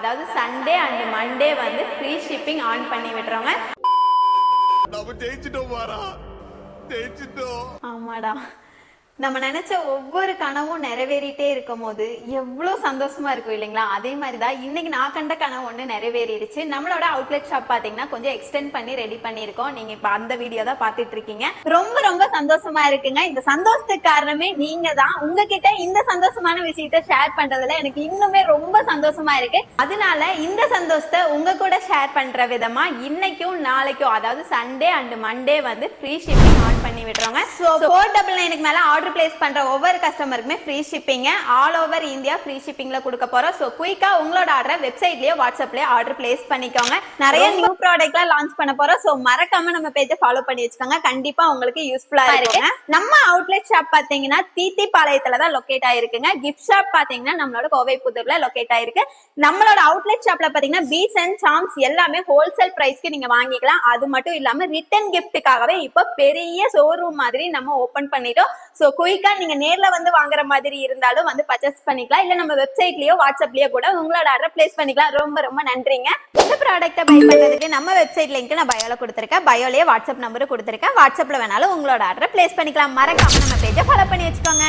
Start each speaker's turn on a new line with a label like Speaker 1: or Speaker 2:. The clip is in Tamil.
Speaker 1: அதாவது சண்டே அண்ட் மண்டே வந்து ஃப்ரீ ஷிப்பிங் ஆன் பண்ணி விட்டுறோங்க.
Speaker 2: நம்ம ஜெயிச்சிட்டோம் மாறா, ஜெயிச்சிட்டோம்.
Speaker 1: ஆமாடா, நம்ம நினைச்ச ஒவ்வொரு கனவும் நிறைவேறிட்டே இருக்கும் போது எவ்வளவு சந்தோஷமா இருக்கும் இல்லைங்களா? அதே மாதிரிதான் இன்னைக்கு நான் கண்ட கனவு ஒண்ணு நிறைவேறிடுச்சு. நம்மளோட அவுட்லெட் ஷாப் பாத்தீங்கன்னா கொஞ்சம் எக்ஸ்டெண்ட் பண்ணி ரெடி பண்ணிருக்கோம். நீங்க இப்ப அந்த வீடியோ தான் பாத்துட்டு இருக்கீங்க. ரொம்ப ரொம்ப சந்தோஷமா இருக்குங்க. இந்த சந்தோஷத்துக்கு காரணமே நீங்க தான். உங்ககிட்ட இந்த சந்தோஷமான விஷயத்த ஷேர் பண்றதுல எனக்கு இன்னுமே ரொம்ப சந்தோஷமா இருக்கு. அதனால இந்த சந்தோஷத்தை உங்க கூட ஷேர் பண்ற விதமா இன்னைக்கும் நாளைக்கும், அதாவது சண்டே அண்ட் மண்டே வந்து ஃப்ரீ ஷிப்பிங் ஆன் பண்ணி விட்டுறோங்க. 499 மேல ஆர்டர் பிளேஸ் பண்ற ஒவ்வொரு கஸ்டமருக்குமே free shipping all over India free ஷிப்பிங்ல கொடுக்க போறோம். சோ குயிக்கா உங்களோட ஆர்டரை வெப்சைட்லயே வாட்ஸ்அப்லயே ஆர்டர் பிளேஸ் பண்ணிக்கோங்க. நிறைய நியூ ப்ராடக்ட்லாம் லான்ச் பண்ண போறோம். சோ மறக்காம நம்ம பேஜை ஃபாலோ பண்ணி வச்சுக்கோங்க. கண்டிப்பா உங்களுக்கு யூஸ்ஃபுல்லா இருக்கு. நம்ம அவுட்லெட் ஷாப் பாத்தீங்கன்னா தீத்திபாளையத்துல தான் லொகேட் ஆயிருக்குங்க. கிஃப்ட் ஷாப் பாத்தீங்கன்னா நம்மளோட கோவை புதூர்ல லொகேட் ஆயிருக்கு. நம்மளோட அவுட்லெட் ஷாப்ல பாத்தீங்கன்னா பீட்ஸ் அண்ட் சார்ம்ஸ் எல்லாமே ஹோல்சேல் பிரைஸ்க்கு நீங்க வாங்கிக்கலாம். அது மட்டும் இல்லாம ரிட்டன் கிஃப்ட்டுக்காகவே இப்ப பெரிய ஷோரூம் மாதிரி நம்ம ஓபன் பண்ணிட்டோம். சோ குயிக்கா நீங்க நேர்ல வந்து வாங்குற மாதிரி இருந்தாலும் வந்து பர்ச்சேஸ் பண்ணிக்கலாம். இல்ல நம்ம வெப்சைட்லயோ வாட்ஸ்அப்லயோ கூட உங்களோட ஆர்டர் பிளேஸ் பண்ணிக்கலாம். ரொம்ப ரொம்ப நன்றிங்க. இந்த ப்ராடக்ட்டை பை பண்றதுக்கு நம்ம வெப்சைட் லிங்க் நான் பயோல கொடுத்திருக்கேன். பயோலயே வாட்ஸ்அப் நம்பர் கொடுத்திருக்கேன். வாட்ஸ்அப்ல வேணாலும் உங்களோட ஆர்டர் பிளேஸ் பண்ணிக்கலாம். மறக்காம நம்ம பேஜை ஃபாலோ பண்ணி வச்சுக்கோங்க.